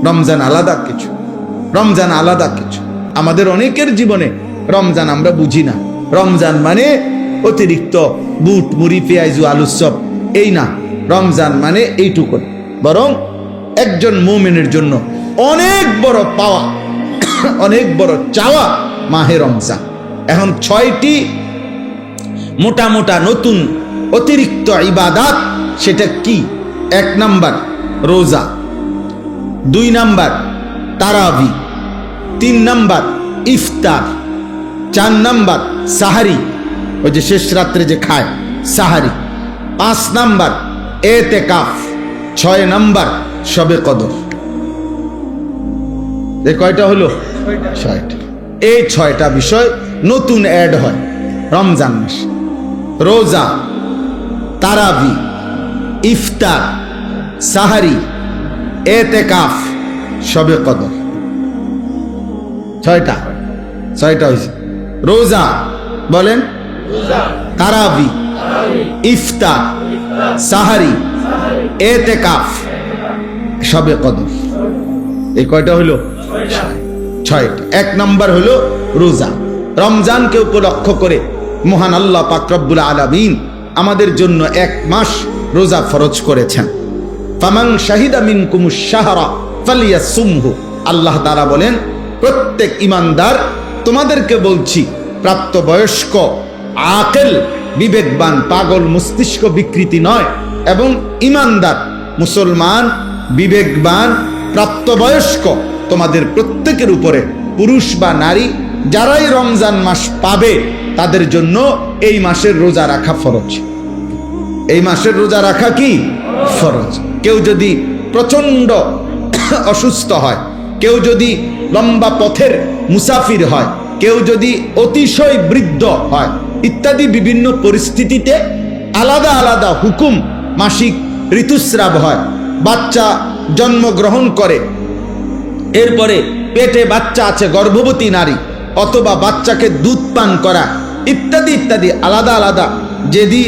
রমজান আলাদা কিছু, রমজান আলাদা কিছু। আমাদের অনেকের জীবনে রমজান আমরা বুঝি না। রমজান মানে অতিরিক্ত বুট মুড়ি পেঁয়াজু আলুর চপ, এই না। রমজান মানে এইটুকু। বরং একজন মুমিনের জন্য অনেক বড় পাওয়া, অনেক বড় চাওয়া মাহে রমজান। এখন 6টি মোটা মোটা নতুন অতিরিক্ত ইবাদাত, সেটা কি? 1 নাম্বার রোজা, 2 নাম্বার তারাবি, 3 নাম্বার ইফতার, 4 নাম্বার সাহারি, ওই যে শেষ রাত্রে যে খায় সাহারি, 5 নাম্বার এতেকাফ, 6 নাম্বার শবে কদর। এই কয়টা হলো? 6টা। এই 6টা বিষয় নতুন অ্যাড হয় রমজান মাসে। রোজা, তারাবি, ইফতার, সাহারি, এতেকাফ, শবে কদর। 6টা হয়েছে। রোজা বলেন, তারাবি, ইফতার, সাহারি, এতেকাফ, শবে কদর। এই কয়টা হলো? 6টা। 1 নাম্বার হলো রোজা। রমজানকে উপলক্ষ করে মহান আল্লাহ পাক রব্বুল আলামিন আমাদের জন্য 1 মাস রোজা ফরজ করেছেন। ফামান শাহিদা মিনকুমুশ শাহরা ফালিয়াসুমহু। আল্লাহ তাআলা বলেন, প্রত্যেক ইমানদার, তোমাদেরকে বলছি, প্রাপ্তবয়স্ক, আকেল, বিবেকবান, পাগল মস্তিষ্ক বিকৃতি নয়, এবং ইমানদার মুসলমান, বিবেকবান, প্রাপ্তবয়স্ক, তোমাদের প্রত্যেকের উপরে, পুরুষ বা নারী, যারাই রমজান মাস পাবে তাদের জন্য এই মাসের রোজা রাখা ফরজ। এই মাসের রোজা রাখা কি ফরজ। কেউ যদি প্রচন্ড অসুস্থ হয়, কেউ যদি লম্বা পথের মুসাফির হয়, কেউ যদি অতিশয় বৃদ্ধ হয়, ইত্যাদি বিভিন্ন পরিস্থিতিতে আলাদা আলাদা হুকুম, মাসিক ঋতুস্রাব হয়, বাচ্চা জন্মগ্রহণ করে, এরপরে পেটে বাচ্চা আছে, গর্ভবতী নারী, অথবা বাচ্চাকে দুধ পান করা, ইত্যাদি ইত্যাদি আলাদা আলাদা যেদি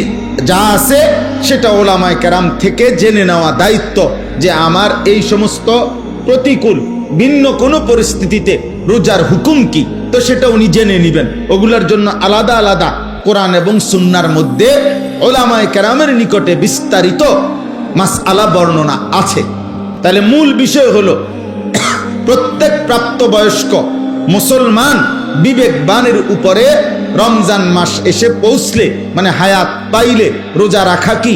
যা আছে সেটা ওলামায়ে কেরাম থেকে জেনে নেওয়া দায়িত্ব, যে আমার এই সমস্ত প্রতিকূল ভিন্ন কোনো পরিস্থিতিতে রোজার হুকুম কি, তো সেটা উনি জেনে নেবেন। ওগুলোর জন্য আলাদা আলাদা কোরআন এবং সুন্নাহর মধ্যে ওলামায়ে কেরামের নিকটে বিস্তারিত মাসআলা বর্ণনা আছে। তাহলে মূল বিষয় হলো, প্রত্যেক প্রাপ্তবয়স্ক মুসলমান বিবেকবানের উপরে রমজান মাস এসে পৌঁছলে, মানে হায়াত পাইলে, রোজা রাখা কি